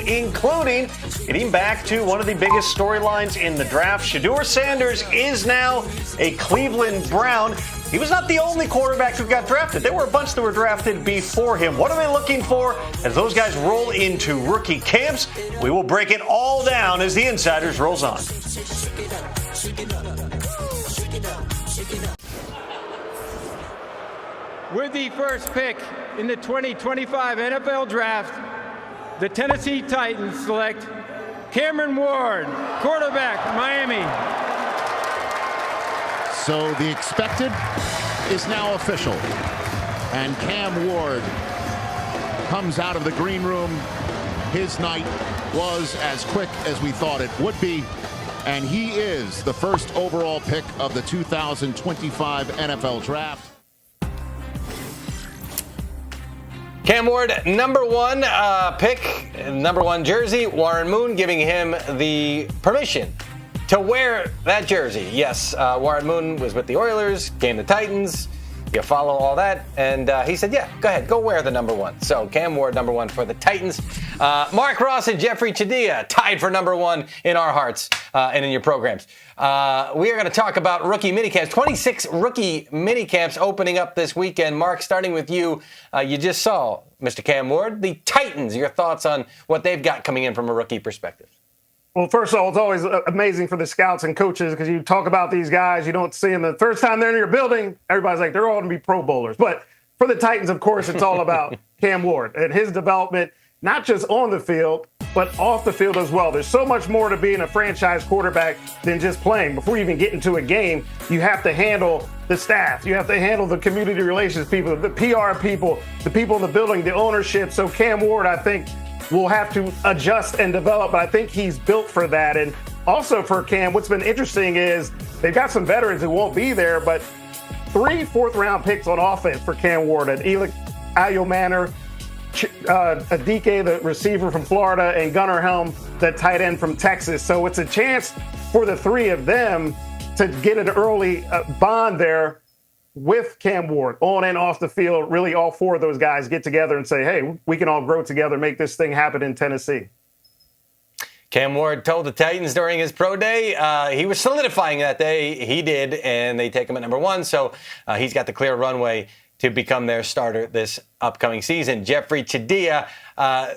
including getting back to one of the biggest storylines in the draft. Shedeur Sanders is now a Cleveland Brown. He was not the only quarterback who got drafted. There were a bunch that were drafted before him. What are they looking for as those guys roll into rookie camps? We will break it all down as the Insiders rolls on. With the first pick in the 2025 NFL Draft, the Tennessee Titans select Cameron Ward, quarterback, Miami. So the expected is now official. And Cam Ward comes out of the green room. His night was as quick as we thought it would be. And he is the first overall pick of the 2025 NFL Draft. Cam Ward, number one pick, number one jersey. Warren Moon giving him the permission to wear that jersey. Yes, Warren Moon was with the Oilers, came to Titans. You follow all that. And he said, yeah, go ahead, go wear the number one. So Cam Ward, number one for the Titans. Mark Ross and Jeffrey Chadiha tied for number one in our hearts and in your programs. We are going to talk about rookie minicamps. 26 rookie minicamps opening up this weekend. Mark, starting with you, you just saw Mr. Cam Ward, the Titans. Your thoughts on what they've got coming in from a rookie perspective? Well, first of all, it's always amazing for the scouts and coaches because you talk about these guys, you don't see them the first time they're in your building. Everybody's like, they're all going to be Pro Bowlers. But for the Titans, of course, it's all about Cam Ward and his development, not just on the field, but off the field as well. There's so much more to being a franchise quarterback than just playing. Before you even get into a game, you have to handle the staff. You have to handle the community relations people, the PR people, the people in the building, the ownership. So Cam Ward, I think, will have to adjust and develop, but I think he's built for that. And also for Cam, what's been interesting is they've got some veterans who won't be there, but 3 fourth-round picks on offense for Cam Ward. And Eli Ayomanor, Adike, the receiver from Florida, and Gunnar Helm, the tight end from Texas. So it's a chance for the three of them to get an early bond there with Cam Ward on and off the field. Really, all four of those guys get together and say, hey, we can all grow together, make this thing happen in Tennessee. Cam Ward told the Titans during his pro day he was solidifying that day. He did, and they take him at number one. So he's got the clear runway to become their starter this upcoming season. Jeffrey Chadiha,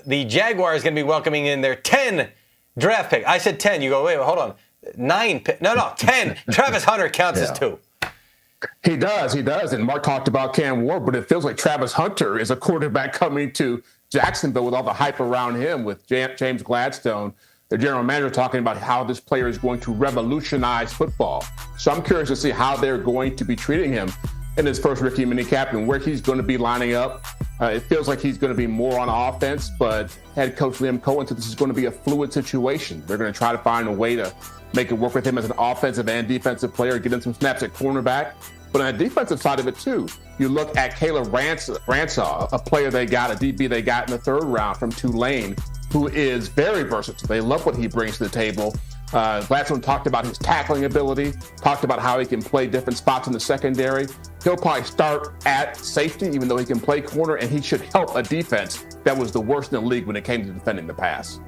the Jaguars going to be welcoming in their 10 draft pick. I said 10. You go, wait, hold on. 9 pick. No, 10. Travis Hunter counts as 2. He does. And Mark talked about Cam Ward, but it feels like Travis Hunter is a quarterback coming to Jacksonville with all the hype around him, with James Gladstone, the general manager, talking about how this player is going to revolutionize football. So I'm curious to see how they're going to be treating him in his first rookie minicamp and where he's going to be lining up. It feels like he's going to be more on offense, but head coach Liam Cohen said this is going to be a fluid situation. They're going to try to find a way to make it work with him as an offensive and defensive player, get him some snaps at cornerback. But on the defensive side of it, too, you look at Caleb Ransaw, a player they got, a DB they got in the 3rd round from Tulane, who is very versatile. They love what he brings to the table. Gladstone talked about his tackling ability, talked about how he can play different spots in the secondary. He'll probably start at safety, even though he can play corner, and he should help a defense that was the worst in the league when it came to defending the pass.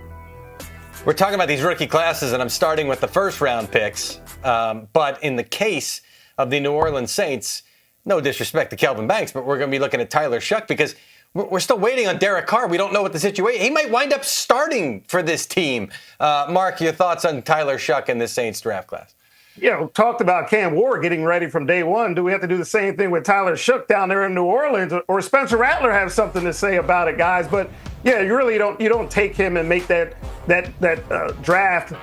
We're talking about these rookie classes, and I'm starting with the first-round picks. But in the case of the New Orleans Saints, no disrespect to Kelvin Banks, but we're going to be looking at Tyler Shuck because we're still waiting on Derek Carr. We don't know what the situation. He might wind up starting for this team. Mark, your thoughts on Tyler Shuck in this Saints draft class? Talked about Cam Ward getting ready from day one. Do we have to do the same thing with Tyler Shuck down there in New Orleans, or Spencer Rattler have something to say about it, guys? But yeah, you really don't take him and make that draft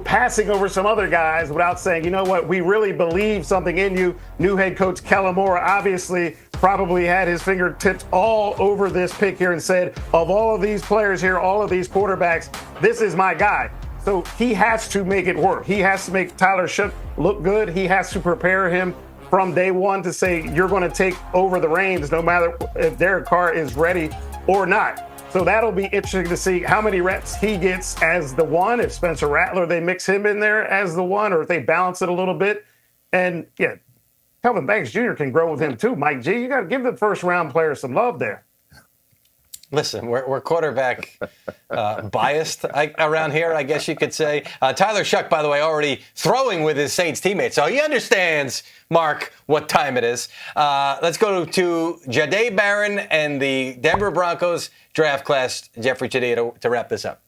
passing over some other guys without saying, you know what, we really believe something in you. New head coach Kellen Moore obviously probably had his fingertips all over this pick here and said, of all of these players here, all of these quarterbacks, this is my guy. So he has to make it work. He has to make Tyler Shuck look good. He has to prepare him from day one to say, you're going to take over the reins no matter if Derek Carr is ready or not. So that'll be interesting to see how many reps he gets as the one. If Spencer Rattler, they mix him in there as the one, or if they balance it a little bit. And yeah, Kelvin Banks Jr. can grow with him too. Mike G, you got to give the first round player some love there. Listen, we're quarterback biased around here, I guess you could say. Tyler Shuck, by the way, already throwing with his Saints teammates, so he understands, Mark, what time it is. Let's go to Jahdae Barron and the Denver Broncos draft class. Jeffrey Chadiha to wrap this up.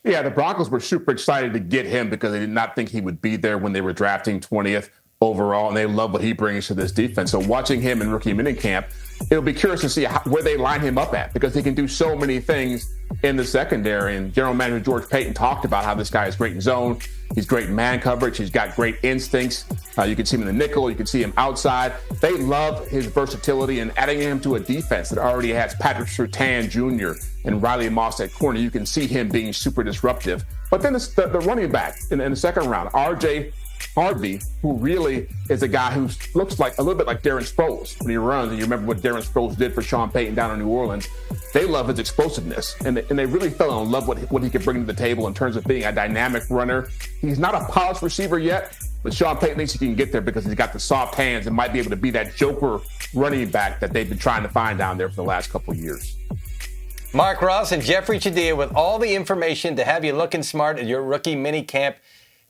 Yeah, the Broncos were super excited to get him because they did not think he would be there when they were drafting 20th overall, and they love what he brings to this defense. So watching him in rookie minicamp, it'll be curious to see where they line him up at because he can do so many things in the secondary. And General Manager George Paton talked about how this guy is great in zone. He's great in man coverage. He's got great instincts. You can see him in the nickel. You can see him outside. They love his versatility and adding him to a defense that already has Patrick Surtain Jr. and Riley Moss at corner. You can see him being super disruptive. But then the running back in the second round, R.J. Harvey, who really is a guy who looks like a little bit like Darren Sproles when he runs. And you remember what Darren Sproles did for Sean Payton down in New Orleans. They love his explosiveness, and they really fell in love with what he could bring to the table in terms of being a dynamic runner. He's not a polished receiver yet, but Sean Payton thinks he can get there because he's got the soft hands and might be able to be that joker running back that they've been trying to find down there for the last couple of years. Mark Ross and Jeffrey Chadiha with all the information to have you looking smart at your rookie minicamp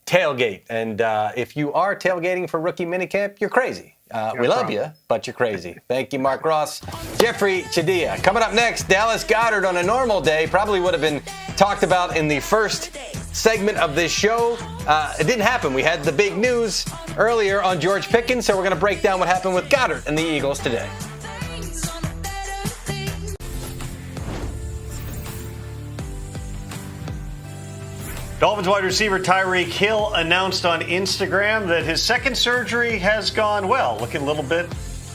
tailgate. And if you are tailgating for rookie minicamp, you're crazy. We love you, but you're crazy. Thank you, Mark Ross. Jeffrey Chadiha. Coming up next, Dallas Goedert on a normal day probably would have been talked about in the first segment of this show. It didn't happen. We had the big news earlier on George Pickens, so we're going to break down what happened with Goedert and the Eagles today. Dolphins wide receiver Tyreek Hill announced on Instagram that his second surgery has gone well. Looking a little bit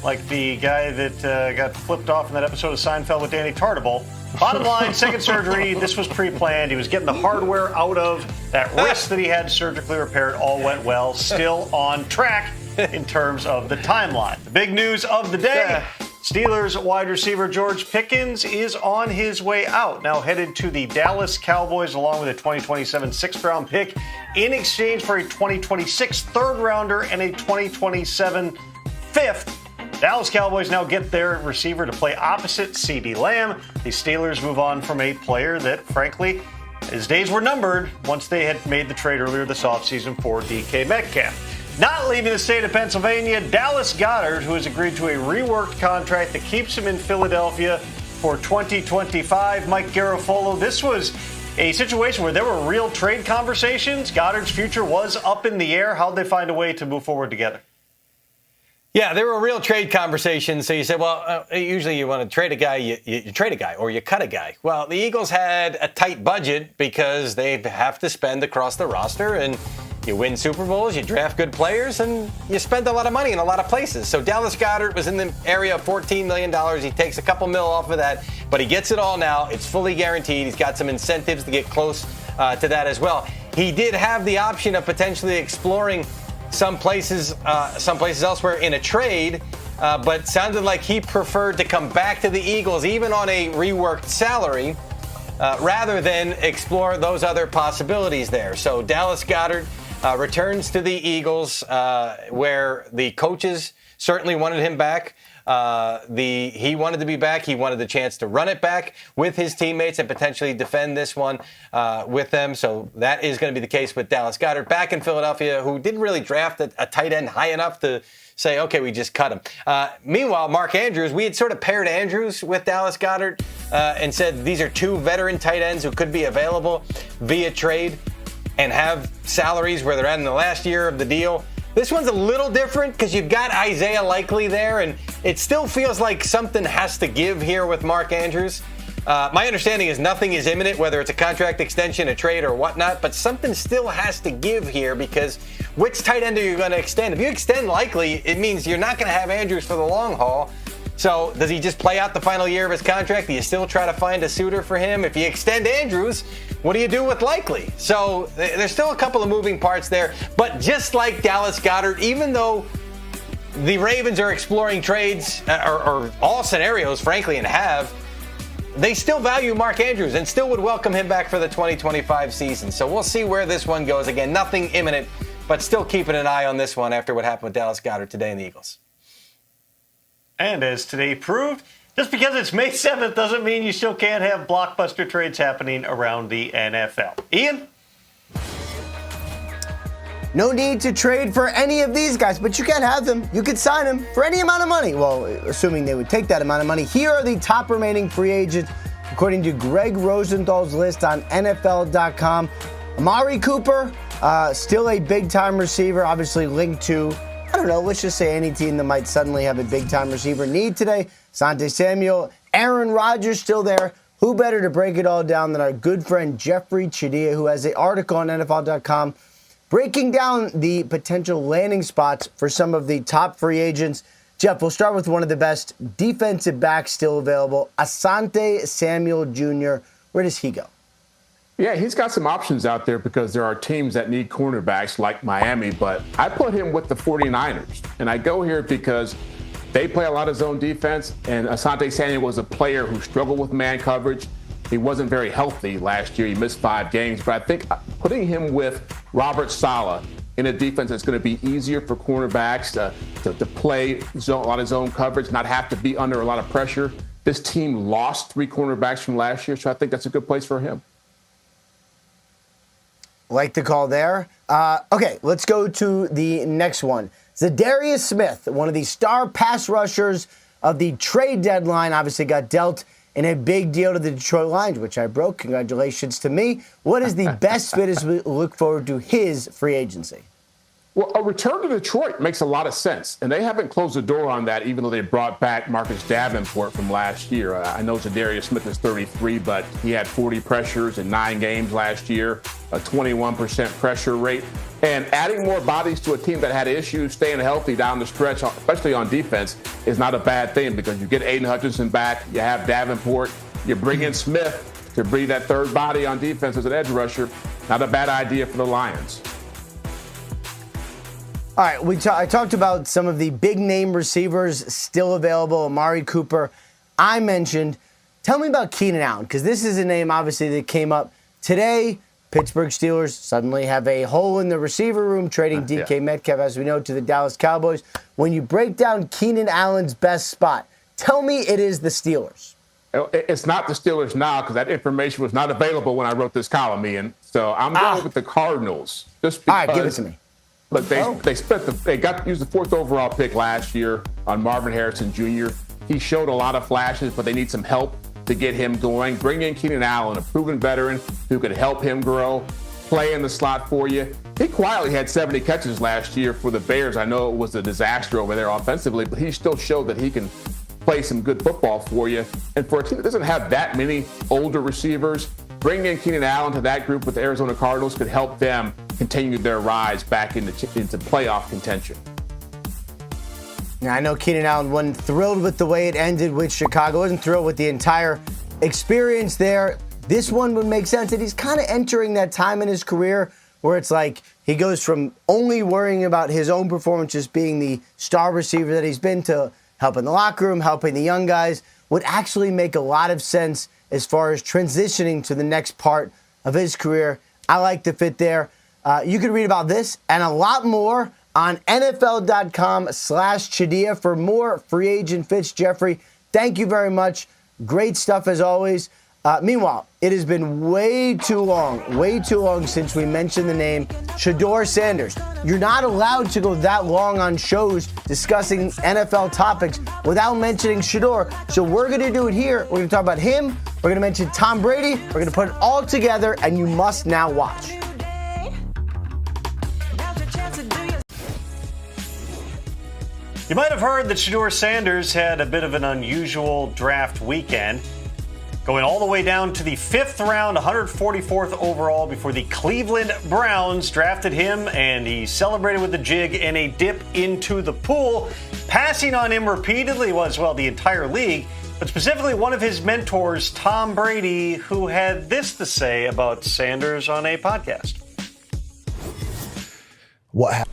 like the guy that got flipped off in that episode of Seinfeld with Danny Tartabull. Bottom line, second surgery, this was pre-planned. He was getting the hardware out of that wrist that he had surgically repaired. All went well. Still on track in terms of the timeline. The big news of the day. Steelers wide receiver George Pickens is on his way out, now headed to the Dallas Cowboys along with a 2027 sixth-round pick in exchange for a 2026 third-rounder and a 2027 fifth. Dallas Cowboys now get their receiver to play opposite CeeDee Lamb. The Steelers move on from a player that, frankly, his days were numbered once they had made the trade earlier this offseason for DK Metcalf. Not leaving the state of Pennsylvania, Dallas Goedert, who has agreed to a reworked contract that keeps him in Philadelphia for 2025. Mike Garafolo, this was a situation where there were real trade conversations. Goddard's future was up in the air. How'd they find a way to move forward together? Yeah, there were real trade conversations. So you said, well, usually you want to trade a guy, you trade a guy or you cut a guy. Well, the Eagles had a tight budget because they have to spend across the roster, and you win Super Bowls, you draft good players, and you spend a lot of money in a lot of places. So Dallas Goedert was in the area of $14 million. He takes a couple mil off of that, but he gets it all now. It's fully guaranteed. He's got some incentives to get close to that as well. He did have the option of potentially exploring some places elsewhere in a trade, but sounded like he preferred to come back to the Eagles, even on a reworked salary, rather than explore those other possibilities there. So Dallas Goedert returns to the Eagles, where the coaches certainly wanted him back. He wanted to be back. He wanted the chance to run it back with his teammates and potentially defend this one with them. So that is going to be the case with Dallas Goedert back in Philadelphia, who didn't really draft a tight end high enough to say, okay, we just cut him. Meanwhile, Mark Andrews, we had sort of paired Andrews with Dallas Goedert and said these are two veteran tight ends who could be available via trade and have salaries where they're at in the last year of the deal. This one's a little different because you've got Isaiah Likely there, and it still feels like something has to give here with Mark Andrews. My understanding is nothing is imminent, whether it's a contract extension, a trade, or whatnot, but something still has to give here because which tight end are you going to extend? If you extend Likely, it means you're not going to have Andrews for the long haul. So does he just play out the final year of his contract? Do you still try to find a suitor for him? If you extend Andrews, what do you do with Likely? So there's still a couple of moving parts there. But just like Dallas Goedert, even though the Ravens are exploring trades or all scenarios, frankly, and have, they still value Mark Andrews and still would welcome him back for the 2025 season. So we'll see where this one goes. Again, nothing imminent, but still keeping an eye on this one after what happened with Dallas Goedert today in the Eagles. And as today proved, Just because it's May 7th doesn't mean you still can't have blockbuster trades happening around the NFL. Ian? No need to trade for any of these guys, but you can have them. You could sign them for any amount of money. Well, assuming they would take that amount of money. Here are the top remaining free agents, according to Greg Rosenthal's list on NFL.com. Amari Cooper, still a big-time receiver, obviously linked to, I don't know, let's just say any team that might suddenly have a big-time receiver need today. Asante Samuel, Aaron Rodgers still there. Who better to break it all down than our good friend Jeffrey Chadia, who has an article on NFL.com breaking down the potential landing spots for some of the top free agents. Jeff, we'll start with one of the best defensive backs still available, Asante Samuel Jr. Where does he go? Yeah, he's got some options out there because there are teams that need cornerbacks like Miami, but I put him with the 49ers. And I go here because they play a lot of zone defense, and Asante Samuel was a player who struggled with man coverage. He wasn't very healthy last year. He missed 5 games, but I think putting him with Robert Saleh in a defense that's going to be easier for cornerbacks to play a lot of zone coverage, not have to be under a lot of pressure. This team lost 3 cornerbacks from last year, so I think that's a good place for him. Like the call there. Okay, let's go to the next one. Zadarius Smith, one of the star pass rushers of the trade deadline, obviously got dealt in a big deal to the Detroit Lions, which I broke. Congratulations to me. What is the best fit as we look forward to his free agency? Well, a return to Detroit makes a lot of sense, and they haven't closed the door on that, even though they brought back Marcus Davenport from last year. I know Zadarius Smith is 33, but he had 40 pressures in 9 games last year, a 21% pressure rate. And adding more bodies to a team that had issues staying healthy down the stretch, especially on defense, is not a bad thing because you get Aiden Hutchinson back, you have Davenport, you bring in Smith to be that third body on defense as an edge rusher. Not a bad idea for the Lions. All right, I talked about some of the big-name receivers still available, Amari Cooper. I mentioned, tell me about Keenan Allen, because this is a name, obviously, that came up today. Pittsburgh Steelers suddenly have a hole in the receiver room, trading DK Metcalf, as we know, to the Dallas Cowboys. When you break down Keenan Allen's best spot, tell me it is the Steelers. It's not the Steelers now because that information was not available when I wrote this column, Ian. So I'm going with the Cardinals. Just because, all right, give it to me. Look, they used the 4th overall pick last year on Marvin Harrison Jr. He showed a lot of flashes, but they need some help to get him going. Bring in Keenan Allen, a proven veteran who could help him grow, play in the slot for you. He quietly had 70 catches last year for the Bears. I know it was a disaster over there offensively, but he still showed that he can play some good football for you. And for a team that doesn't have that many older receivers, bringing in Keenan Allen to that group with the Arizona Cardinals could help them continue their rise back into playoff contention. Now, I know Keenan Allen wasn't thrilled with the way it ended with Chicago. Wasn't thrilled with the entire experience there. This one would make sense that he's kind of entering that time in his career where it's like he goes from only worrying about his own performance, just being the star receiver that he's been, to helping the locker room, helping the young guys. Would actually make a lot of sense as far as transitioning to the next part of his career. I like the fit there. You can read about this and a lot more on NFL.com/Chadia for more free agent fits. Jeffrey, thank you very much. Great stuff as always. Meanwhile, it has been way too long since we mentioned the name Shedeur Sanders. You're not allowed to go that long on shows discussing NFL topics without mentioning Shedeur. So we're going to do it here. We're going to talk about him. We're going to mention Tom Brady. We're going to put it all together, and you must now watch. You might have heard that Shedeur Sanders had a bit of an unusual draft weekend, going all the way down to the 5th round, 144th overall, before the Cleveland Browns drafted him, and he celebrated with a jig and a dip into the pool. Passing on him repeatedly was, well, the entire league, but specifically one of his mentors, Tom Brady, who had this to say about Sanders on a podcast. What happened?